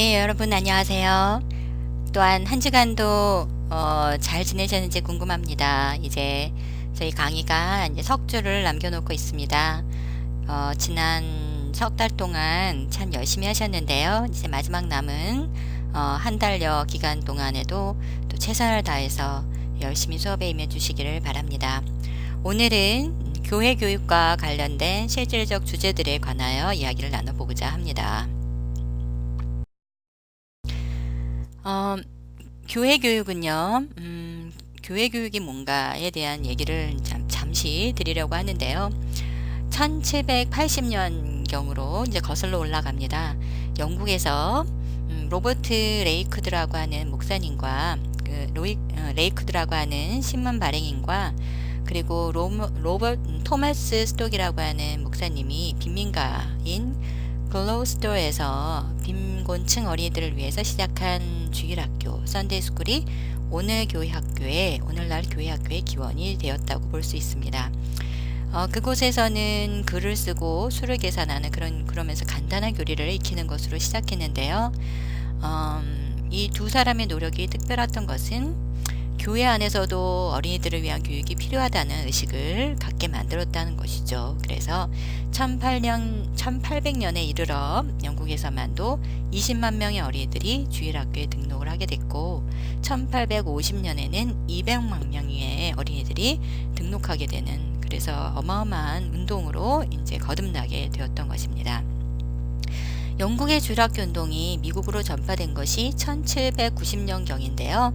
네, 여러분 안녕하세요. 또한 한 주간도 잘 지내셨는지 궁금합니다. 이제 저희 강의가 이제 석 주를 남겨놓고 있습니다. 지난 석 달 동안 참 열심히 하셨는데요. 이제 마지막 남은 한 달여 기간 동안에도 또 최선을 다해서 열심히 수업에 임해 주시기를 바랍니다. 오늘은 교회 교육과 관련된 실질적 주제들에 관하여 이야기를 나눠보고자 합니다. 어, 교회 교육은요, 교회 교육이 뭔가에 대한 얘기를 잠시 드리려고 하는데요. 1780년경으로 이제 거슬러 올라갑니다. 영국에서 로버트 레이크드라고 하는 목사님과 레이크드라고 하는 신문 발행인과 그리고 토마스 스톡이라고 하는 목사님이 빈민가인 글로스터에서 빈곤층 어린이들을 위해서 시작한 주일학교 썬데이스쿨이 오늘날 교회학교의 기원이 되었다고 볼 수 있습니다. 그곳에서는 글을 쓰고 수를 계산하는 그러면서 간단한 교리를 익히는 것으로 시작했는데요. 이 두 사람의 노력이 특별했던 것은 교회 안에서도 어린이들을 위한 교육이 필요하다는 의식을 갖게 만들었다는 것이죠. 그래서 1800년에 이르러 영국에서만도 20만 명의 어린이들이 주일학교에 등록을 하게 됐고 1850년에는 200만 명의 어린이들이 등록하게 되는 그래서 어마어마한 운동으로 이제 거듭나게 되었던 것입니다. 영국의 주일학교 운동이 미국으로 전파된 것이 1790년경인데요.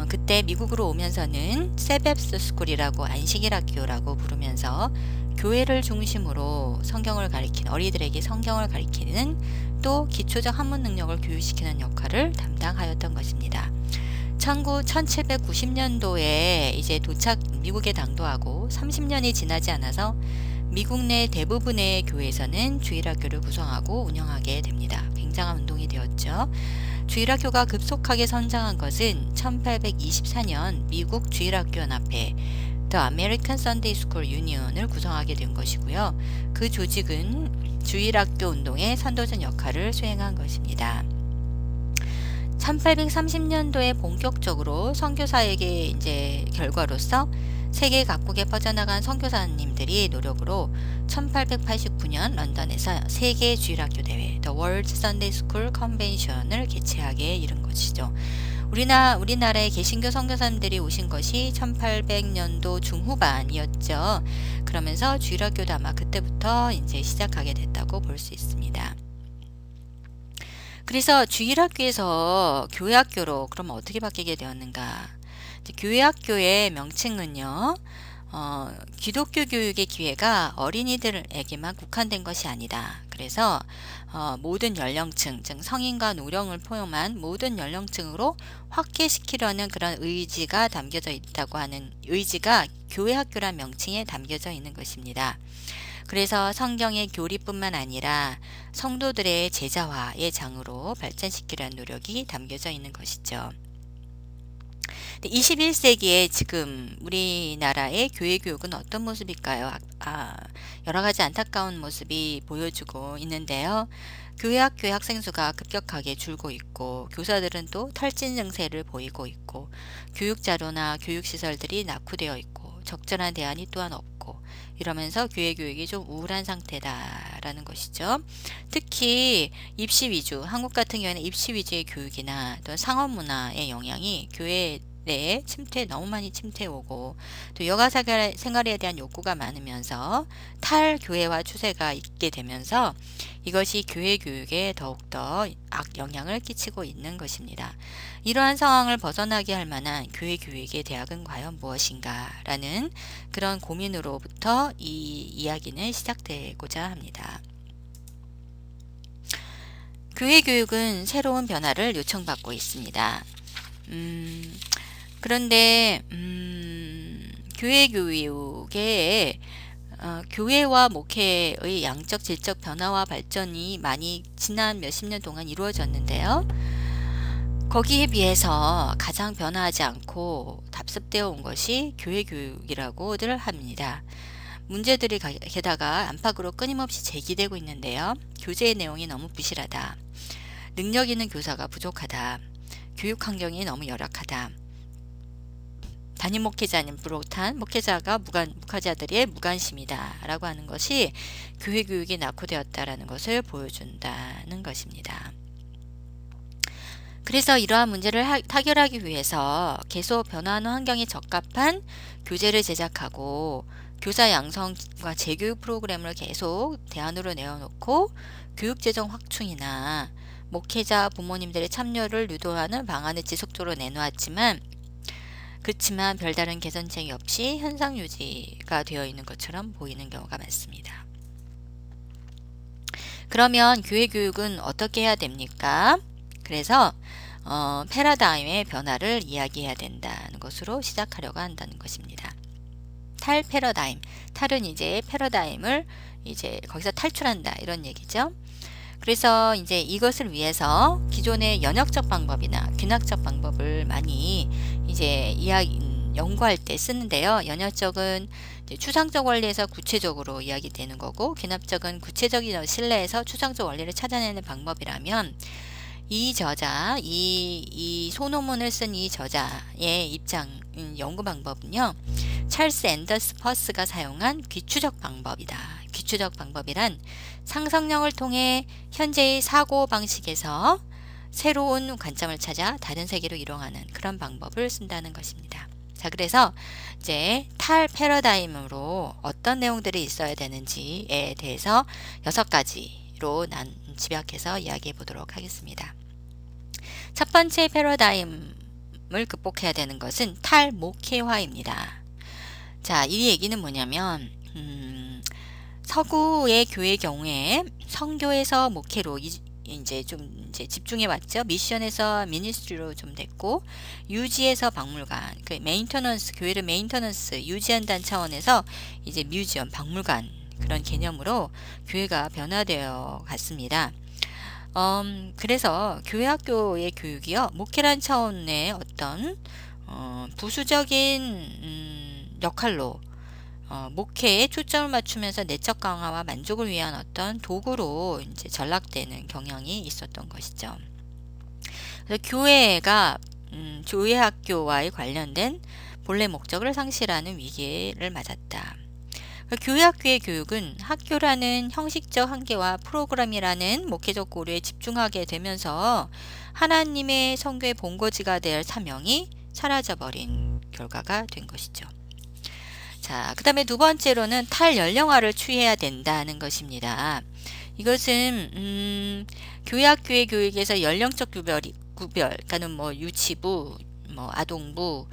그때 미국으로 오면서는 세벵스 스쿨이라고 안식일 학교라고 부르면서 교회를 중심으로 성경을 가리키는 어린이들에게 성경을 가리키는 또 기초적 한문 능력을 교육시키는 역할을 담당하였던 것입니다. 1790년도에 이제 미국에 당도하고 30년이 지나지 않아서 미국 내 대부분의 교회에서는 주일학교를 구성하고 운영하게 됩니다. 굉장한 운동이 되었죠. 주일학교가 급속하게 성장한 것은 1824년 미국 주일학교 연합회 The American Sunday School Union을 구성하게 된 것이고요. 그 조직은 주일학교 운동의 선도적 역할을 수행한 것입니다. 1830년도에 본격적으로 선교사에게 이제 결과로서 세계 각국에 퍼져나간 선교사님들이 노력으로 1889년 런던에서 세계 주일학교 대회 The World Sunday School Convention을 개최하게 이른 것이죠. 우리나라에 개신교 선교사님들이 오신 것이 1800년도 중후반이었죠. 그러면서 주일학교도 아마 그때부터 이제 시작하게 됐다고 볼 수 있습니다. 그래서 주일학교에서 교회학교로 그럼 어떻게 바뀌게 되었는가? 교회학교의 명칭은요, 기독교 교육의 기회가 어린이들에게만 국한된 것이 아니다. 그래서 모든 연령층, 즉 성인과 노령을 포함한 모든 연령층으로 확대시키려는 그런 의지가 담겨져 있다고 하는 의지가 교회학교란 명칭에 담겨져 있는 것입니다. 그래서 성경의 교리뿐만 아니라 성도들의 제자화의 장으로 발전시키려는 노력이 담겨져 있는 것이죠. 21세기에 지금 우리나라의 교회 교육은 어떤 모습일까요? 여러 가지 안타까운 모습이 보여주고 있는데요. 교회 학교의 학생 수가 급격하게 줄고 있고 교사들은 또 탈진 증세를 보이고 있고 교육 자료나 교육 시설들이 낙후되어 있고 적절한 대안이 또한 없고 이러면서 교회 교육이 좀 우울한 상태다라는 것이죠. 특히 입시 위주, 한국 같은 경우에는 입시 위주의 교육이나 또 상업 문화의 영향이 교회 내에 너무 많이 침투해오고 또 여가 생활에 대한 욕구가 많으면서 탈교회화 추세가 있게 되면서 이것이 교회 교육에 더욱더 악영향을 끼치고 있는 것입니다. 이러한 상황을 벗어나게 할 만한 교회 교육의 대학은 과연 무엇인가 라는 그런 고민으로부터 이 이야기는 시작되고자 합니다. 교회 교육은 새로운 변화를 요청받고 있습니다. 그런데 교회 교육에 교회와 목회의 양적 질적 변화와 발전이 많이 지난 몇십 년 동안 이루어졌는데요. 거기에 비해서 가장 변화하지 않고 답습되어 온 것이 교회 교육이라고들 합니다. 문제들이 게다가 안팎으로 끊임없이 제기되고 있는데요. 교재의 내용이 너무 부실하다. 능력 있는 교사가 부족하다. 교육 환경이 너무 열악하다. 담임 목회자는 비롯한 목회자들의 무관심이다 라고 하는 것이 교회 교육이 낙후되었다라는 것을 보여준다는 것입니다. 그래서 이러한 문제를 타결하기 위해서 계속 변화하는 환경에 적합한 교재를 제작하고 교사 양성과 재교육 프로그램을 계속 대안으로 내어놓고 교육재정 확충이나 목회자 부모님들의 참여를 유도하는 방안을 지속적으로 내놓았지만 그렇지만 별다른 개선책이 없이 현상 유지가 되어 있는 것처럼 보이는 경우가 많습니다. 그러면 교회 교육은 어떻게 해야 됩니까? 그래서 패러다임의 변화를 이야기해야 된다는 것으로 시작하려고 한다는 것입니다. 탈 패러다임. 탈은 이제 패러다임을 이제 거기서 탈출한다 이런 얘기죠. 그래서 이제 이것을 위해서 기존의 연역적 방법이나 귀납적 방법을 많이 이제 연구할 때 쓰는데요. 연역적은 추상적 원리에서 구체적으로 이야기되는 거고, 귀납적은 구체적인 신뢰에서 추상적 원리를 찾아내는 방법이라면 이 저자, 이 소논문을 쓴 이 저자의 연구 방법은요, 찰스 앤더스 퍼스가 사용한 귀추적 방법이다. 귀추적 방법이란 상상력을 통해 현재의 사고 방식에서 새로운 관점을 찾아 다른 세계로 이동하는 그런 방법을 쓴다는 것입니다. 자, 그래서 이제 탈 패러다임으로 어떤 내용들이 있어야 되는지에 대해서 6가지로 집약해서 이야기해 보도록 하겠습니다. 첫 번째 패러다임을 극복해야 되는 것은 탈목회화입니다. 자, 이 얘기는 뭐냐면 서구의 교회 경우에 선교에서 목회로 이제 집중해 왔죠. 미션에서 미니스트리로 좀 됐고, 유지에서 박물관, 교회를 메인터넌스 유지한다는 차원에서 이제 뮤지엄, 박물관 그런 개념으로 교회가 변화되어 갔습니다. 그래서 교회 학교의 교육이요, 목회란 차원의 어떤 부수적인 역할로 목회에 초점을 맞추면서 내적 강화와 만족을 위한 어떤 도구로 이제 전락되는 경향이 있었던 것이죠. 그래서 교회가 교회 학교와의 관련된 본래 목적을 상실하는 위기를 맞았다. 교회 학교의 교육은 학교라는 형식적 한계와 프로그램이라는 목회적 고려에 집중하게 되면서 하나님의 선교의 본거지가 될 사명이 사라져버린 결과가 된 것이죠. 자, 그 다음에 두 번째로는 탈연령화를 취해야 된다는 것입니다. 이것은 교회 학교의 교육에서 연령적 구별, 그러니까는 뭐 유치부, 뭐 아동부,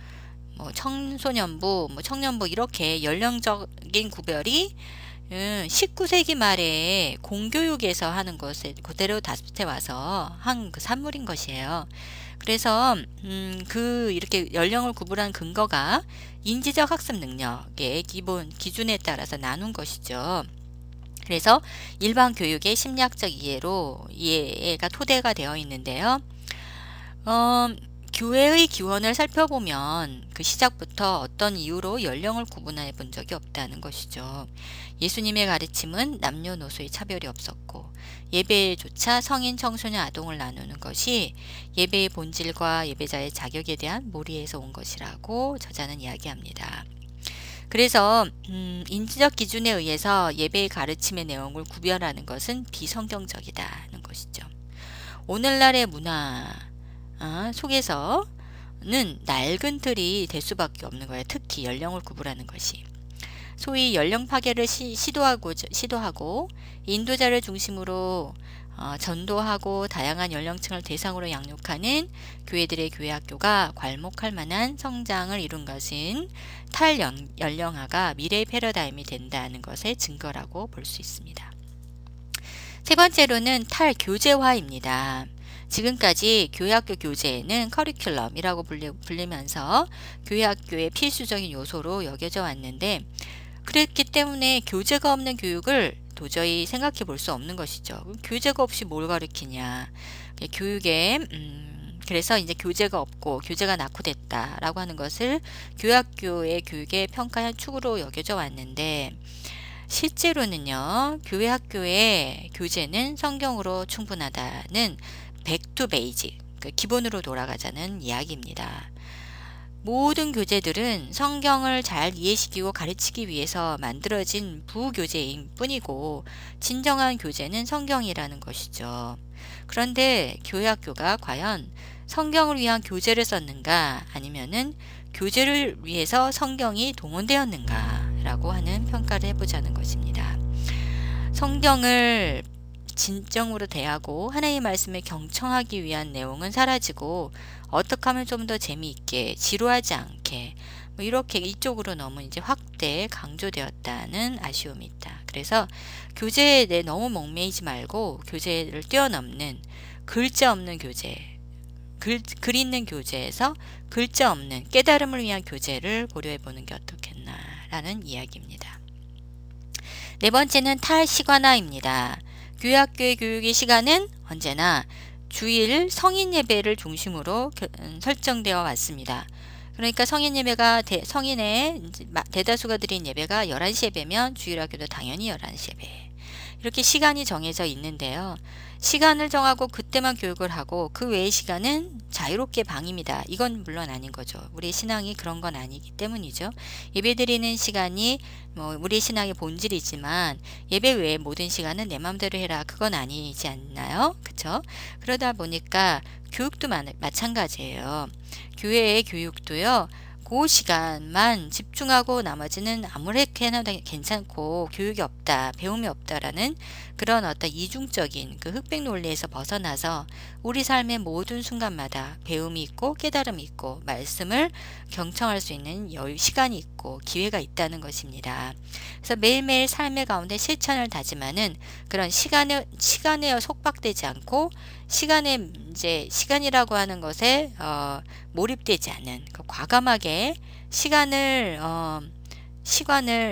뭐 청소년부, 뭐 청년부 이렇게 연령적인 구별이 19세기 말에 공교육에서 하는 것에 그대로 다스해 와서 한 그 산물인 것이에요. 그래서 이렇게 연령을 구분한 근거가 인지적 학습 능력의 기본 기준에 따라서 나눈 것이죠. 그래서 일반 교육의 심리학적 이해가 토대가 되어 있는데요. 교회의 기원을 살펴보면 그 시작부터 어떤 이유로 연령을 구분해 본 적이 없다는 것이죠. 예수님의 가르침은 남녀노소의 차별이 없었고, 예배조차 성인, 청소년, 아동을 나누는 것이 예배의 본질과 예배자의 자격에 대한 몰이에서 온 것이라고 저자는 이야기합니다. 그래서 인지적 기준에 의해서 예배의 가르침의 내용을 구별하는 것은 비성경적이다는 것이죠. 오늘날의 문화 속에서는 낡은 틀이 될 수밖에 없는 거예요. 특히 연령을 구분하는 것이. 소위 연령 파괴를 시도하고 인도자를 중심으로 전도하고 다양한 연령층을 대상으로 양육하는 교회들의 교회 학교가 괄목할 만한 성장을 이룬 것은 탈연령화가 미래의 패러다임이 된다는 것의 증거라고 볼 수 있습니다. 세 번째로는 탈교재화입니다. 지금까지 교회학교 교재는 커리큘럼이라고 불리면서 교회학교의 필수적인 요소로 여겨져 왔는데, 그랬기 때문에 교재가 없는 교육을 도저히 생각해 볼 수 없는 것이죠. 교재가 없이 뭘 가르치냐. 그래서 이제 교재가 없고 교재가 낙후됐다라고 하는 것을 교회학교의 교육의 평가한 축으로 여겨져 왔는데, 실제로는요, 교회 학교의 교재는 성경으로 충분하다는 back to basic, 그 기본으로 돌아가자는 이야기입니다. 모든 교재들은 성경을 잘 이해시키고 가르치기 위해서 만들어진 부교재인 뿐이고 진정한 교재는 성경이라는 것이죠. 그런데 교회학교가 과연 성경을 위한 교재를 썼는가 아니면은 교재를 위해서 성경이 동원되었는가 라고 하는 평가를 해보자는 것입니다. 성경을 진정으로 대하고 하나님의 말씀을 경청하기 위한 내용은 사라지고 어떻게 하면 좀 더 재미있게 지루하지 않게 이렇게 이쪽으로 너무 이제 확대 강조되었다는 아쉬움이 있다. 그래서 교재에 대해 너무 목매이지 말고 교재를 뛰어넘는 글자 없는 교재, 글 있는 교재에서 글자 없는 깨달음을 위한 교재를 고려해 보는 게 어떻겠나라는 이야기입니다. 네 번째는 탈시간화입니다. 교회학교의 교육의 시간은 언제나 주일 성인 예배를 중심으로 설정되어 왔습니다. 그러니까 성인 예배가 성인의 대다수가 드린 예배가 11시 예배면 주일학교도 당연히 11시 예배. 이렇게 시간이 정해져 있는데요. 시간을 정하고 그때만 교육을 하고 그 외의 시간은 자유롭게 방임이다. 이건 물론 아닌 거죠. 우리 신앙이 그런 건 아니기 때문이죠. 예배드리는 시간이 우리 신앙의 본질이지만 예배 외의 모든 시간은 내 마음대로 해라. 그건 아니지 않나요? 그렇죠? 그러다 보니까 교육도 마찬가지예요. 교회의 교육도요. 그 시간만 집중하고 나머지는 아무렇게 해도 괜찮고 교육이 없다, 배움이 없다라는 그런 어떤 이중적인 그 흑백 논리에서 벗어나서 우리 삶의 모든 순간마다 배움이 있고 깨달음이 있고 말씀을 경청할 수 있는 시간이 있고 기회가 있다는 것입니다. 그래서 매일매일 삶의 가운데 실천을 다짐하는 그런 시간에 속박되지 않고 시간이라고 하는 것에 몰입되지 않는 과감하게 시간을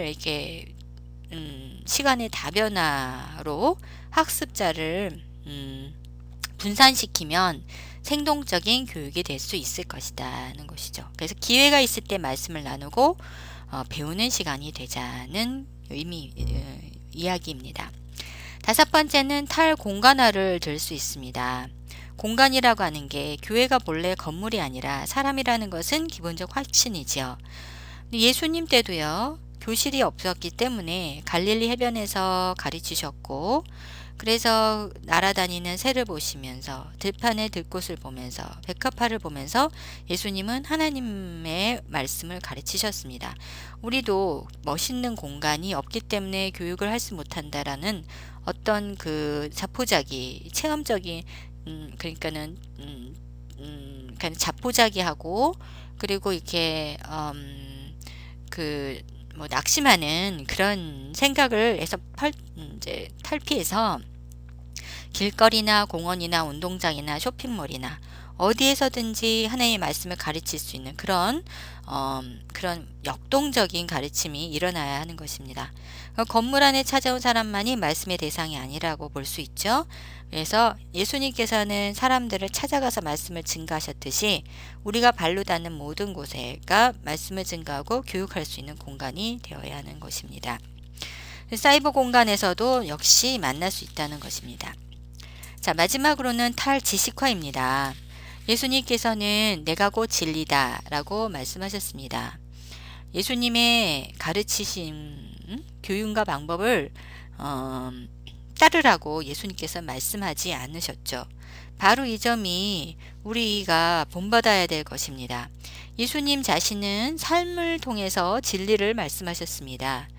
이렇게 시간의 다변화로 학습자를 분산시키면 생동적인 교육이 될 수 있을 것이라는 것이죠. 그래서 기회가 있을 때 말씀을 나누고 배우는 시간이 되자는 이야기입니다. 다섯 번째는 탈공간화를 들 수 있습니다. 공간이라고 하는 게 교회가 본래 건물이 아니라 사람이라는 것은 기본적 확신이지요. 예수님 때도요. 교실이 없었기 때문에 갈릴리 해변에서 가르치셨고 그래서 날아다니는 새를 보시면서 들판의 들꽃을 보면서 백합화를 보면서 예수님은 하나님의 말씀을 가르치셨습니다. 우리도 멋있는 공간이 없기 때문에 교육을 할 수 못한다라는 어떤 그 자포자기 체험적인 그러니까는 그러니까 자포자기하고 그리고 이렇게 낙심하는 그런 생각을 해서 탈피해서 길거리나 공원이나 운동장이나 쇼핑몰이나 어디에서든지 하나님의 말씀을 가르칠 수 있는 그런 역동적인 가르침이 일어나야 하는 것입니다. 건물 안에 찾아온 사람만이 말씀의 대상이 아니라고 볼 수 있죠. 그래서 예수님께서는 사람들을 찾아가서 말씀을 증가하셨듯이 우리가 발로 닿는 모든 곳에가 말씀을 증가하고 교육할 수 있는 공간이 되어야 하는 것입니다. 사이버 공간에서도 역시 만날 수 있다는 것입니다. 자, 마지막으로는 탈지식화입니다. 예수님께서는 내가 곧 진리다 라고 말씀하셨습니다. 예수님의 가르치신 교육과 방법을 따르라고 예수님께서 말씀하지 않으셨죠. 바로 이 점이 우리가 본받아야 될 것입니다. 예수님 자신은 삶을 통해서 진리를 말씀하셨습니다.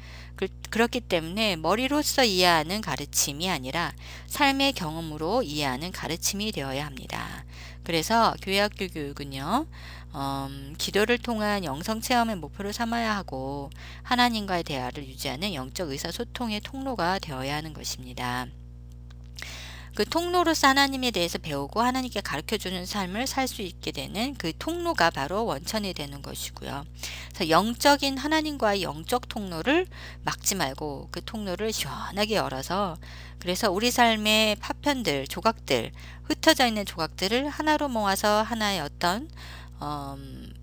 그렇기 때문에 머리로서 이해하는 가르침이 아니라 삶의 경험으로 이해하는 가르침이 되어야 합니다. 그래서 교회학교 교육은요. 기도를 통한 영성 체험을 목표로 삼아야 하고 하나님과의 대화를 유지하는 영적 의사소통의 통로가 되어야 하는 것입니다. 그 통로로서 하나님에 대해서 배우고 하나님께 가르쳐주는 삶을 살 수 있게 되는 그 통로가 바로 원천이 되는 것이고요. 그래서 영적인 하나님과의 영적 통로를 막지 말고 그 통로를 시원하게 열어서 그래서 우리 삶의 파편들, 조각들, 흩어져 있는 조각들을 하나로 모아서 하나의 어떤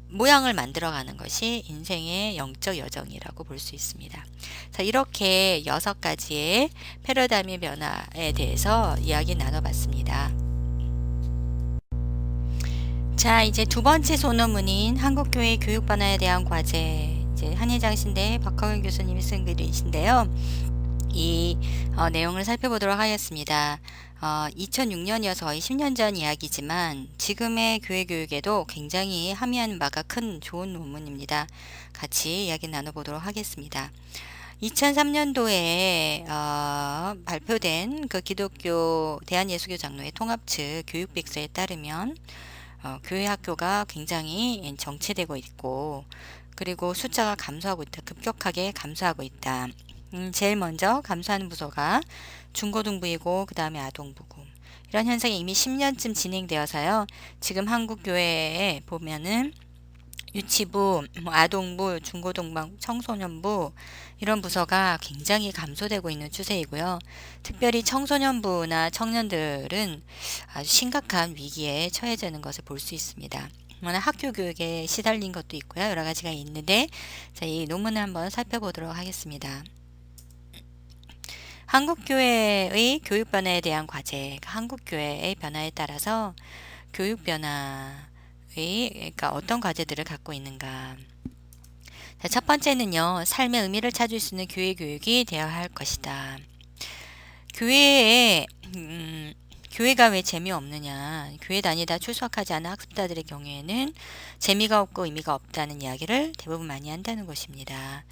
모양을 만들어가는 것이 인생의 영적 여정이라고 볼 수 있습니다. 자, 이렇게 6가지의 패러다임의 변화에 대해서 이야기 나눠봤습니다. 자, 이제 두 번째 소논문인 한국교회 교육 변화에 대한 과제, 이제 한예장신대 박학윤 교수님이 쓴 글이신데요. 이 내용을 살펴보도록 하겠습니다. 2006년이어서 거의 10년 전 이야기지만 지금의 교회 교육에도 굉장히 함의하는 바가 큰 좋은 논문입니다. 같이 이야기 나눠보도록 하겠습니다. 2003년도에 발표된 그 기독교 대한예수교 장로회 통합 측 교육백서에 따르면 교회 학교가 굉장히 정체되고 있고, 그리고 숫자가 감소하고 있다. 급격하게 감소하고 있다. 제일 먼저 감소하는 부서가 중고등부이고 그 다음에 아동부고, 이런 현상이 이미 10년쯤 진행되어서요. 지금 한국 교회에 보면은 유치부, 아동부, 중고등부, 청소년부, 이런 부서가 굉장히 감소되고 있는 추세이고요. 특별히 청소년부나 청년들은 아주 심각한 위기에 처해지는 것을 볼 수 있습니다. 학교 교육에 시달린 것도 있고요. 여러 가지가 있는데, 자, 이 논문을 한번 살펴보도록 하겠습니다. 한국교회의 교육 변화에 대한 과제, 한국교회의 변화에 따라서 교육 변화, 그러니까 어떤 과제들을 갖고 있는가. 자, 첫 번째는요, 삶의 의미를 찾을 수 있는 교회 교육이 되어야 할 것이다. 교회가 왜 재미없느냐, 교회 다니다 출석하지 않은 학습자들의 경우에는 재미가 없고 의미가 없다는 이야기를 대부분 많이 한다는 것입니다.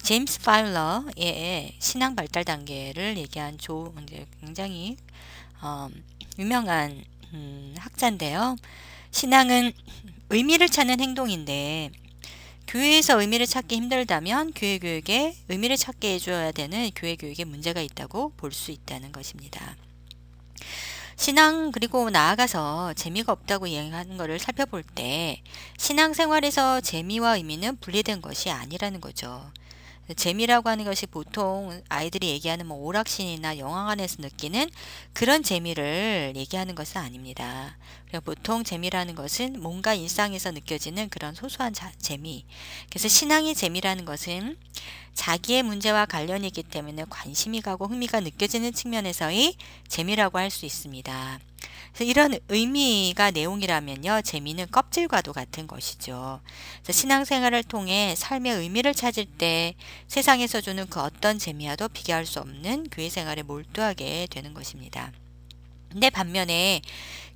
제임스 파일러의 신앙 발달 단계를 얘기한 굉장히 유명한 학자인데요. 신앙은 의미를 찾는 행동인데, 교회에서 의미를 찾기 힘들다면 교회 교육에 의미를 찾게 해줘야 되는 교회 교육에 문제가 있다고 볼 수 있다는 것입니다. 신앙, 그리고 나아가서 재미가 없다고 이야기하는 것을 살펴볼 때 신앙생활에서 재미와 의미는 분리된 것이 아니라는 거죠. 재미라고 하는 것이 보통 아이들이 얘기하는 오락신이나 영화관에서 느끼는 그런 재미를 얘기하는 것은 아닙니다. 보통 재미라는 것은 뭔가 일상에서 느껴지는 그런 소소한 재미. 그래서 신앙의 재미라는 것은 자기의 문제와 관련이 있기 때문에 관심이 가고 흥미가 느껴지는 측면에서의 재미라고 할 수 있습니다. 그래서 이런 의미가 내용이라면요, 재미는 껍질과도 같은 것이죠. 그래서 신앙생활을 통해 삶의 의미를 찾을 때 세상에서 주는 그 어떤 재미와도 비교할 수 없는 교회 생활에 몰두하게 되는 것입니다. 근데 반면에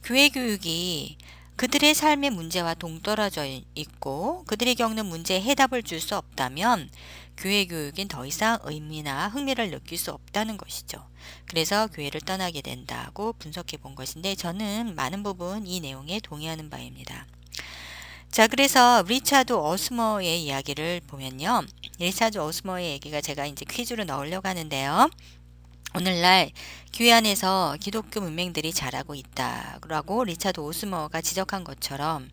교회 교육이 그들의 삶의 문제와 동떨어져 있고 그들이 겪는 문제에 해답을 줄 수 없다면 교회 교육은 더 이상 의미나 흥미를 느낄 수 없다는 것이죠. 그래서 교회를 떠나게 된다고 분석해 본 것인데, 저는 많은 부분 이 내용에 동의하는 바입니다. 자, 그래서 리차드 오스머의 이야기를 보면요. 리차드 오스머의 얘기가 제가 이제 퀴즈로 넣으려고 하는데요. 오늘날 교회 안에서 기독교 문맹들이 자라고 있다라고 리차드 오스머가 지적한 것처럼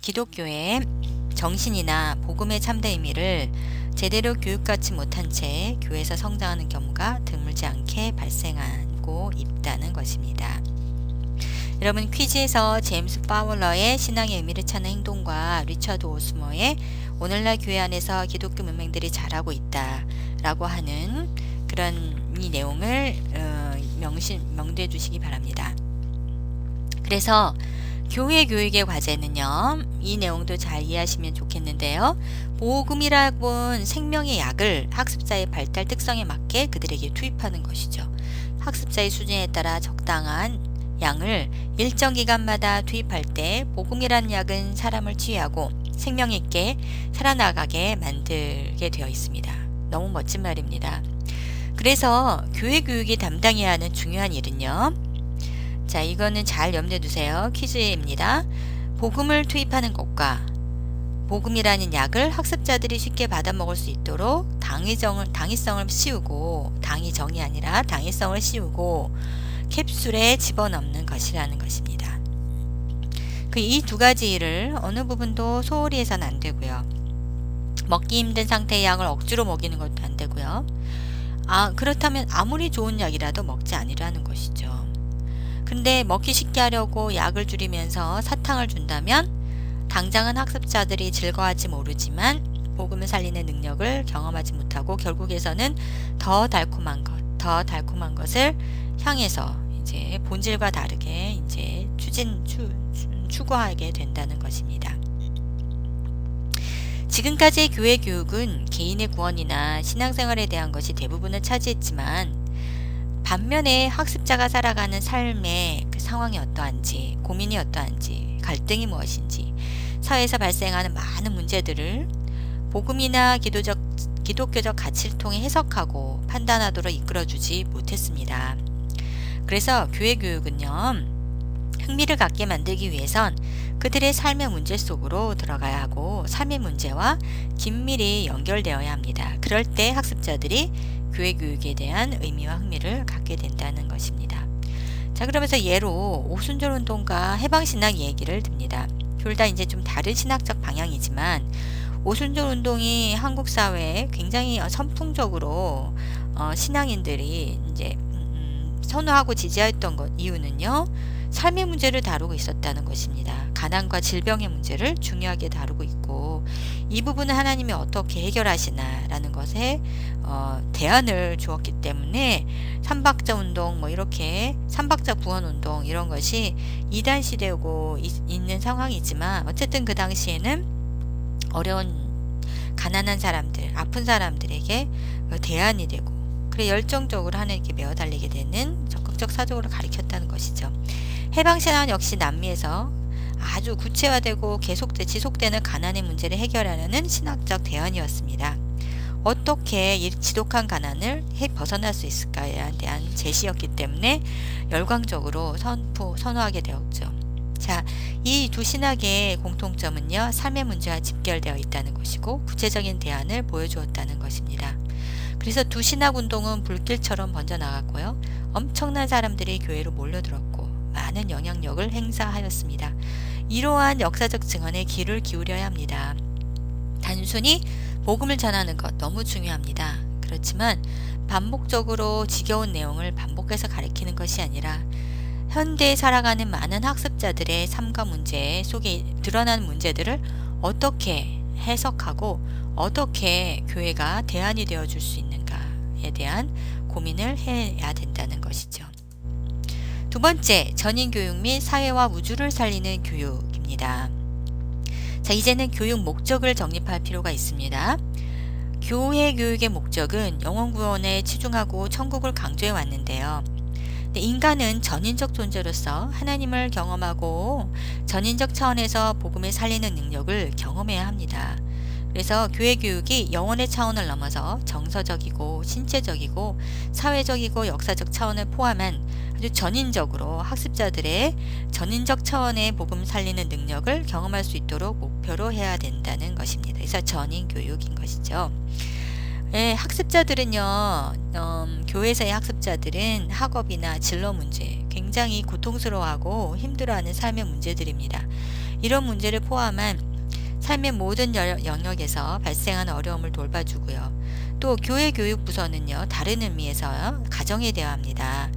기독교의 정신이나 복음의 참된 의미를 제대로 교육받지 못한 채 교회에서 성장하는 경우가 드물지 않게 발생하고 있다는 것입니다. 여러분, 퀴즈에서 제임스 파울러의 신앙의 의미를 찾는 행동과 리처드 오스머의 오늘날 교회 안에서 기독교 문맹들이 자라고 있다라고 하는 그런 이 내용을 명시해 주시기 바랍니다. 그래서 교회 교육의 과제는요, 이 내용도 잘 이해하시면 좋겠는데요. 복음이라곤 생명의 약을 학습자의 발달 특성에 맞게 그들에게 투입하는 것이죠. 학습자의 수준에 따라 적당한 양을 일정 기간마다 투입할 때 복음이라는 약은 사람을 치유하고 생명 있게 살아나가게 만들게 되어 있습니다. 너무 멋진 말입니다. 그래서 교회 교육이 담당해야 하는 중요한 일은요, 자, 이거는 잘 염두에 두세요. 퀴즈입니다. 복음을 투입하는 것과 복음이라는 약을 학습자들이 쉽게 받아 먹을 수 있도록 당위성을 씌우고, 당위정이 아니라 당위성을 씌우고 캡슐에 집어넣는 것이라는 것입니다. 이 두 가지 일을 어느 부분도 소홀히 해서는 안 되고요. 먹기 힘든 상태의 양을 억지로 먹이는 것도 안 되고요. 그렇다면 아무리 좋은 약이라도 먹지 않으라는 것이죠. 근데 먹기 쉽게 하려고 약을 줄이면서 사탕을 준다면 당장은 학습자들이 즐거워할지 모르지만 복음을 살리는 능력을 경험하지 못하고 결국에서는 더 달콤한 것을 향해서 이제 본질과 다르게 이제 추구하게 된다는 것입니다. 지금까지의 교회 교육은 개인의 구원이나 신앙생활에 대한 것이 대부분을 차지했지만, 반면에 학습자가 살아가는 삶의 그 상황이 어떠한지, 고민이 어떠한지, 갈등이 무엇인지, 사회에서 발생하는 많은 문제들을 복음이나 기독교적 가치를 통해 해석하고 판단하도록 이끌어주지 못했습니다. 그래서 교회 교육은요, 흥미를 갖게 만들기 위해선 그들의 삶의 문제 속으로 들어가야 하고 삶의 문제와 긴밀히 연결되어야 합니다. 그럴 때 학습자들이 교회 교육에 대한 의미와 흥미를 갖게 된다는 것입니다. 자, 그러면서 예로 오순절 운동과 해방신학 얘기를 듭니다. 둘 다 이제 좀 다른 신학적 방향이지만, 오순절 운동이 한국 사회에 굉장히 선풍적으로 신앙인들이 이제 선호하고 지지했던 이유는요, 삶의 문제를 다루고 있었다는 것입니다. 가난과 질병의 문제를 중요하게 다루고 있고, 이 부분은 하나님이 어떻게 해결하시나라는 것에 대안을 주었기 때문에 삼박자 운동, 이렇게 삼박자 구원 운동 이런 것이 이단 시대고 있는 상황이지만, 어쨌든 그 당시에는 어려운 가난한 사람들, 아픈 사람들에게 대안이 되고, 그래 열정적으로 하나님께 매어 달리게 되는 적극적 사적으로 가르쳤다는 것이죠. 해방신앙 역시 남미에서 아주 구체화되고 지속되는 가난의 문제를 해결하려는 신학적 대안이었습니다. 어떻게 이 지독한 가난을 벗어날 수 있을까에 대한 제시였기 때문에 열광적으로 선호하게 되었죠. 자, 이 두 신학의 공통점은요, 삶의 문제와 집결되어 있다는 것이고 구체적인 대안을 보여주었다는 것입니다. 그래서 두 신학 운동은 불길처럼 번져나갔고요, 엄청난 사람들이 교회로 몰려들었고 많은 영향력을 행사하였습니다. 이러한 역사적 증언에 귀를 기울여야 합니다. 단순히 복음을 전하는 것 너무 중요합니다. 그렇지만 반복적으로 지겨운 내용을 반복해서 가르치는 것이 아니라, 현대에 살아가는 많은 학습자들의 삶과 문제 속에 드러나는 문제들을 어떻게 해석하고 어떻게 교회가 대안이 되어줄 수 있는가에 대한 고민을 해야 된다는 것이죠. 두 번째, 전인교육 및 사회와 우주를 살리는 교육입니다. 자, 이제는 교육 목적을 정립할 필요가 있습니다. 교회 교육의 목적은 영혼구원에 치중하고 천국을 강조해 왔는데요. 인간은 전인적 존재로서 하나님을 경험하고 전인적 차원에서 복음을 살리는 능력을 경험해야 합니다. 그래서 교회 교육이 영혼의 차원을 넘어서 정서적이고 신체적이고 사회적이고 역사적 차원을 포함한 아주 전인적으로 학습자들의 전인적 차원의 복음 살리는 능력을 경험할 수 있도록 목표로 해야 된다는 것입니다. 그래서 전인 교육인 것이죠. 예, 학습자들은요, 교회에서의 학습자들은 학업이나 진로 문제, 굉장히 고통스러워하고 힘들어하는 삶의 문제들입니다. 이런 문제를 포함한 삶의 모든 영역에서 발생하는 어려움을 돌봐주고요. 또 교회 교육 부서는요, 다른 의미에서 가정에 대화합니다.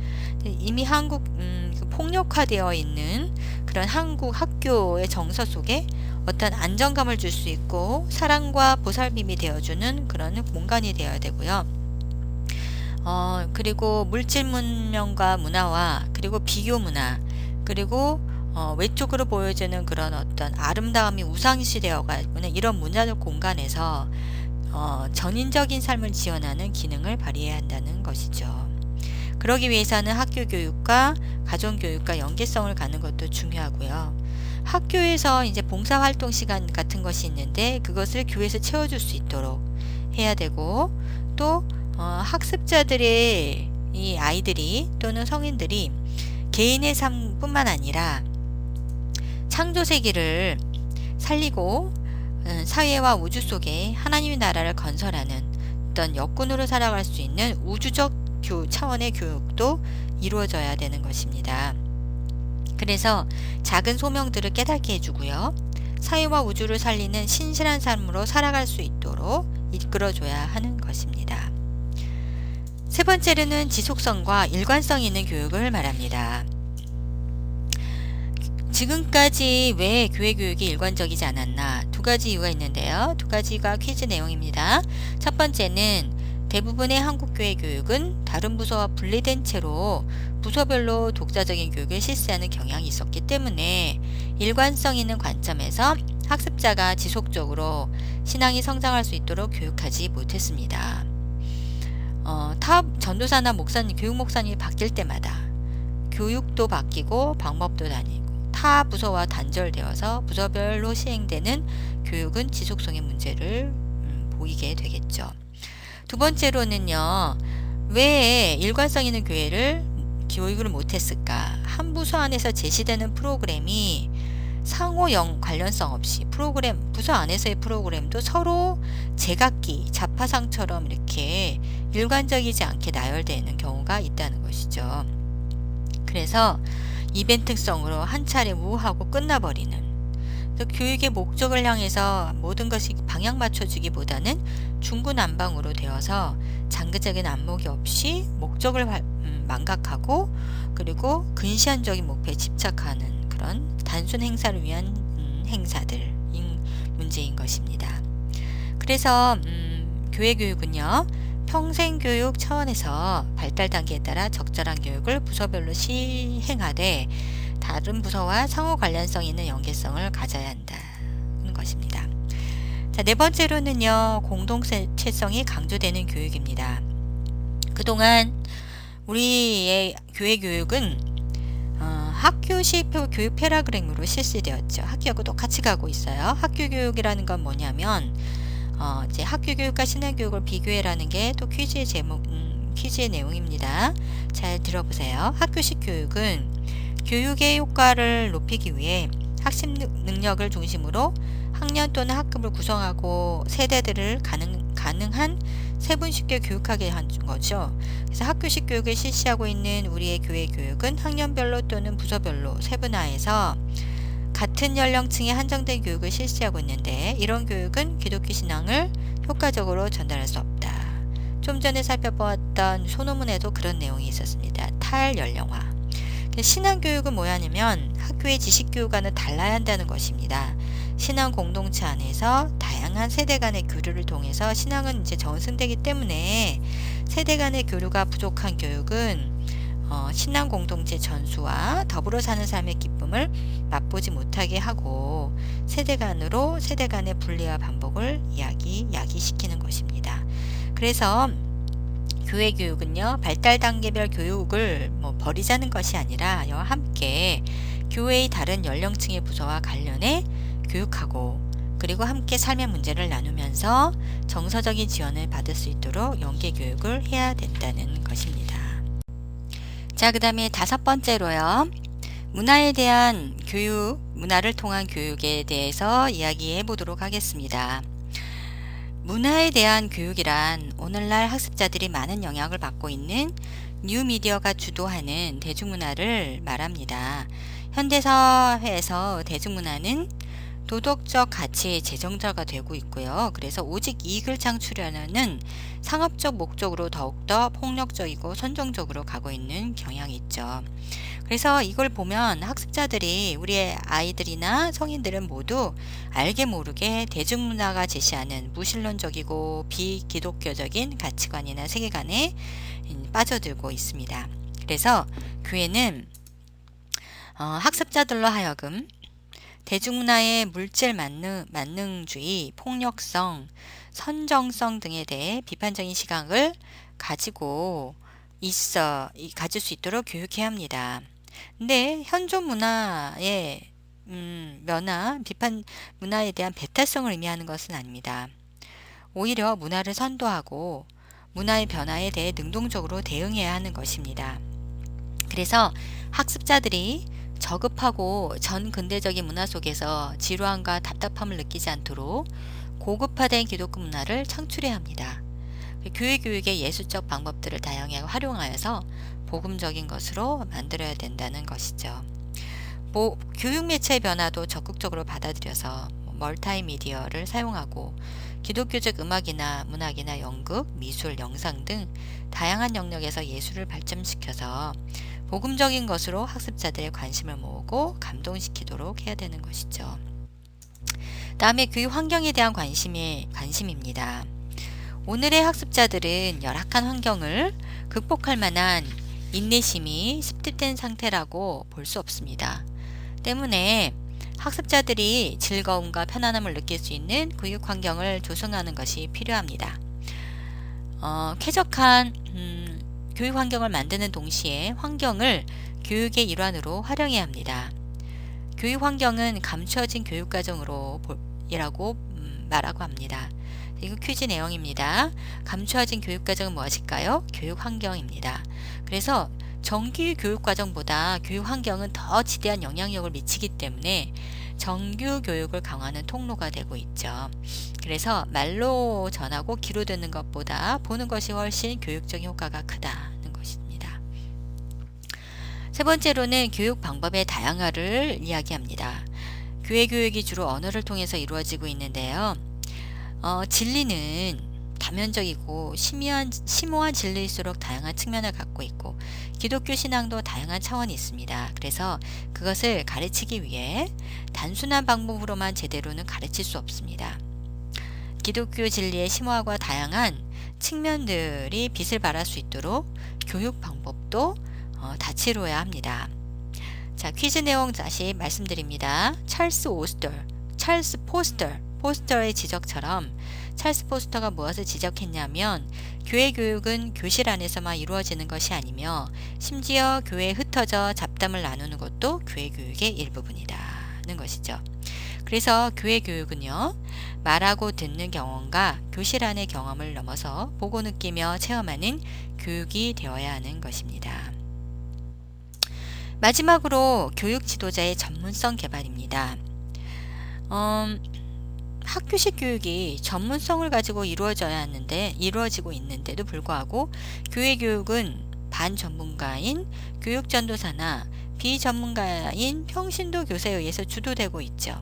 이미 한국 폭력화되어 있는 그런 한국 학교의 정서 속에 어떤 안정감을 줄 수 있고 사랑과 보살핌이 되어주는 그런 공간이 되어야 되고요. 그리고 물질 문명과 문화와 그리고 비교 문화, 그리고 외적으로 보여지는 그런 어떤 아름다움이 우상시되어가는 이런 문화적 공간에서 전인적인 삶을 지원하는 기능을 발휘해야 한다는 것이죠. 그러기 위해서는 학교 교육과 가정 교육과 연계성을 갖는 것도 중요하고요. 학교에서 이제 봉사활동 시간 같은 것이 있는데 그것을 교회에서 채워줄 수 있도록 해야 되고, 또 학습자들의 이 아이들이 또는 성인들이 개인의 삶뿐만 아니라 창조 세계를 살리고 사회와 우주 속에 하나님의 나라를 건설하는 어떤 역군으로 살아갈 수 있는 우주적 차원의 교육도 이루어져야 되는 것입니다. 그래서 작은 소명들을 깨닫게 해주고요, 사회와 우주를 살리는 신실한 삶으로 살아갈 수 있도록 이끌어줘야 하는 것입니다. 세 번째로는 지속성과 일관성 있는 교육을 말합니다. 지금까지 왜 교회 교육이 일관적이지 않았나, 두 가지 이유가 있는데요. 두 가지가 퀴즈 내용입니다. 첫 번째는 대부분의 한국교회 교육은 다른 부서와 분리된 채로 부서별로 독자적인 교육을 실시하는 경향이 있었기 때문에 일관성 있는 관점에서 학습자가 지속적으로 신앙이 성장할 수 있도록 교육하지 못했습니다. 타 전도사나 목사님, 교육 목사님이 바뀔 때마다 교육도 바뀌고 방법도 다니고 타 부서와 단절되어서 부서별로 시행되는 교육은 지속성의 문제를 보이게 되겠죠. 두 번째로는요. 왜 일관성 있는 교육을 못했을까? 한 부서 안에서 제시되는 프로그램이 상호 관련성 없이 부서 안에서의 프로그램도 서로 제각기 자파상처럼 이렇게 일관적이지 않게 나열되는 경우가 있다는 것이죠. 그래서 이벤트성으로 한 차례 우하고 끝나버리는, 교육의 목적을 향해서 모든 것이 방향 맞춰주기보다는 중구난방으로 되어서 장기적인 안목이 없이 목적을 망각하고 그리고 근시안적인 목표에 집착하는 그런 단순 행사를 위한 행사들인 문제인 것입니다. 그래서 교회 교육은요, 평생교육 차원에서 발달 단계에 따라 적절한 교육을 부서별로 시행하되 다른 부서와 상호 관련성 있는 연계성을 가져야 한다는 것입니다. 자, 네 번째로는요, 공동체성이 강조되는 교육입니다. 그동안 우리의 교회 교육은 학교식 교육 패러그램으로 실시되었죠. 학교하고 똑같이 가고 있어요. 학교 교육이라는 건 뭐냐면 이제 학교 교육과 신앙 교육을 비교해라는 게 또 퀴즈의 퀴즈의 내용입니다. 잘 들어보세요. 학교식 교육은 교육의 효과를 높이기 위해 학습 능력을 중심으로 학년 또는 학급을 구성하고 세대들을 가능한 세분쉽게 교육하게 한 거죠. 그래서 학교식 교육을 실시하고 있는 우리의 교회 교육은 학년별로 또는 부서별로 세분화해서 같은 연령층에 한정된 교육을 실시하고 있는데, 이런 교육은 기독교 신앙을 효과적으로 전달할 수 없다. 좀 전에 살펴보았던 소노문에도 그런 내용이 있었습니다. 탈연령화. 신앙교육은 뭐냐면 학교의 지식교육과는 달라야 한다는 것입니다. 신앙 공동체 안에서 다양한 세대 간의 교류를 통해서 신앙은 이제 전승되기 때문에 세대 간의 교류가 부족한 교육은 신앙 공동체 전수와 더불어 사는 삶의 기쁨을 맛보지 못하게 하고 세대 간의 분리와 반복을 야기시키는 것입니다. 그래서 교회 교육은요, 발달 단계별 교육을 버리자는 것이 아니라 이와 함께 교회의 다른 연령층의 부서와 관련해 교육하고 그리고 함께 삶의 문제를 나누면서 정서적인 지원을 받을 수 있도록 연계 교육을 해야 된다는 것입니다. 자, 그 다음에 다섯 번째로요. 문화에 대한 교육, 문화를 통한 교육에 대해서 이야기해 보도록 하겠습니다. 문화에 대한 교육이란 오늘날 학습자들이 많은 영향을 받고 있는 뉴미디어가 주도하는 대중문화를 말합니다. 현대사회에서 대중문화는 도덕적 가치의 재정자가 되고 있고요. 그래서 오직 이익을 창출하려는 상업적 목적으로 더욱더 폭력적이고 선정적으로 가고 있는 경향이 있죠. 그래서 이걸 보면 학습자들이, 우리의 아이들이나 성인들은 모두 알게 모르게 대중문화가 제시하는 무신론적이고 비기독교적인 가치관이나 세계관에 빠져들고 있습니다. 그래서 교회는 학습자들로 하여금 대중문화의 물질 만능주의, 폭력성, 선정성 등에 대해 비판적인 시각을 가질 수 있도록 교육해야 합니다. 근데 현존 문화의 비판 문화에 대한 배타성을 의미하는 것은 아닙니다. 오히려 문화를 선도하고 문화의 변화에 대해 능동적으로 대응해야 하는 것입니다. 그래서 학습자들이 저급하고 전근대적인 문화 속에서 지루함과 답답함을 느끼지 않도록 고급화된 기독교 문화를 창출해야 합니다. 교회 교육의 예술적 방법들을 다양하게 활용하여서 복음적인 것으로 만들어야 된다는 것이죠. 교육 매체의 변화도 적극적으로 받아들여서 멀티미디어를 사용하고 기독교적 음악이나 문학이나 연극, 미술, 영상 등 다양한 영역에서 예술을 발전시켜서 복음적인 것으로 학습자들의 관심을 모으고 감동시키도록 해야 되는 것이죠. 다음에 교육 환경에 대한 관심입니다. 오늘의 학습자들은 열악한 환경을 극복할 만한 인내심이 습득된 상태라고 볼 수 없습니다. 때문에 학습자들이 즐거움과 편안함을 느낄 수 있는 교육 환경을 조성하는 것이 필요합니다. 쾌적한 교육 환경을 만드는 동시에 환경을 교육의 일환으로 활용해야 합니다. 교육 환경은 감추어진 교육 과정으로 이라고 말하고 합니다. 이거 퀴즈 내용입니다. 감추어진 교육 과정은 무엇일까요? 교육 환경입니다. 그래서 정규 교육 과정보다 교육 환경은 더 지대한 영향력을 미치기 때문에 정규 교육을 강화하는 통로가 되고 있죠. 그래서 말로 전하고 귀로 듣는 것보다 보는 것이 훨씬 교육적인 효과가 크다는 것입니다. 세 번째로는 교육 방법의 다양화를 이야기합니다. 교회 교육이 주로 언어를 통해서 이루어지고 있는데요. 진리는 다면적이고 심오한 진리일수록 다양한 측면을 갖고 있고 기독교 신앙도 다양한 차원이 있습니다. 그래서 그것을 가르치기 위해 단순한 방법으로만 제대로는 가르칠 수 없습니다. 기독교 진리의 심오하고 다양한 측면들이 빛을 발할 수 있도록 교육 방법도 다채로워야 합니다. 자, 퀴즈 내용 다시 말씀드립니다. 찰스 포스터의 지적처럼 찰스 포스터가 무엇을 지적했냐면 교회 교육은 교실 안에서만 이루어지는 것이 아니며 심지어 교회에 흩어져 잡담을 나누는 것도 교회 교육의 일부분이라는 것이죠. 그래서 교회 교육은요, 말하고 듣는 경험과 교실 안의 경험을 넘어서 보고 느끼며 체험하는 교육이 되어야 하는 것입니다. 마지막으로 교육 지도자의 전문성 개발입니다. 학교식 교육이 전문성을 가지고 이루어지고 있는데도 불구하고 교회 교육은 반전문가인 교육 전도사나 비전문가인 평신도 교사에 의해서 주도되고 있죠.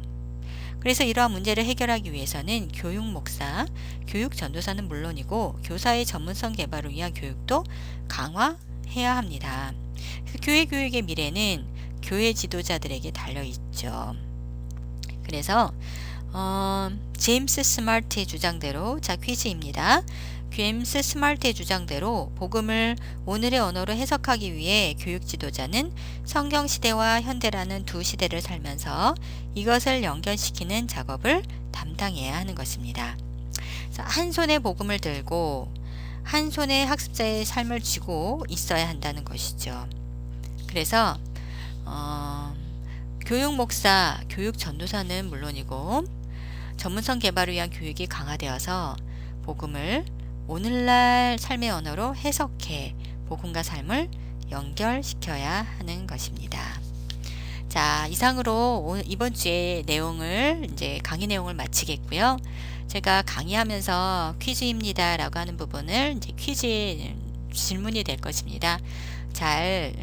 그래서 이러한 문제를 해결하기 위해서는 교육 목사, 교육 전도사는 물론이고 교사의 전문성 개발을 위한 교육도 강화해야 합니다. 교회 교육의 미래는 교회 지도자들에게 달려 있죠. 그래서 제임스 스마트의 주장대로, 자, 퀴즈입니다. 제임스 스마트의 주장대로 복음을 오늘의 언어로 해석하기 위해 교육 지도자는 성경 시대와 현대라는 두 시대를 살면서 이것을 연결시키는 작업을 담당해야 하는 것입니다. 한 손에 복음을 들고 한 손에 학습자의 삶을 쥐고 있어야 한다는 것이죠. 그래서 교육 목사, 교육 전도사는 물론이고 전문성 개발을 위한 교육이 강화되어서 복음을 오늘날 삶의 언어로 해석해 복음과 삶을 연결시켜야 하는 것입니다. 자, 이상으로 이번 주의 내용을 강의 내용을 마치겠고요. 제가 강의하면서 퀴즈입니다 라고 하는 부분을 퀴즈 질문이 될 것입니다. 잘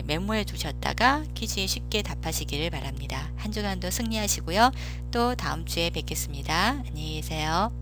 메모해 두셨다가 퀴즈에 쉽게 답하시기를 바랍니다. 한 주간도 승리하시고요. 또 다음 주에 뵙겠습니다. 안녕히 계세요.